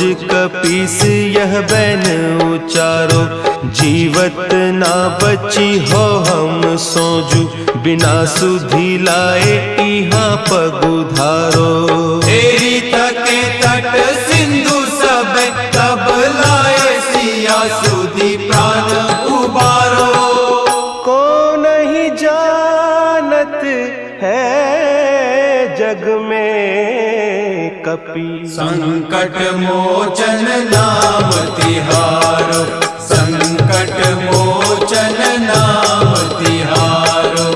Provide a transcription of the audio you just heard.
कपीस यह बैन उचारो, जीवत ना बची हो हम सोजू, बिना सुधी लाए इहाँ पग उधारो। तेरी थके तट सिंधु सब तब लाए सिया सुधी प्राण उबारो। को नहीं जानत है जग में कपी, संकट मोचन नाम तिहारो।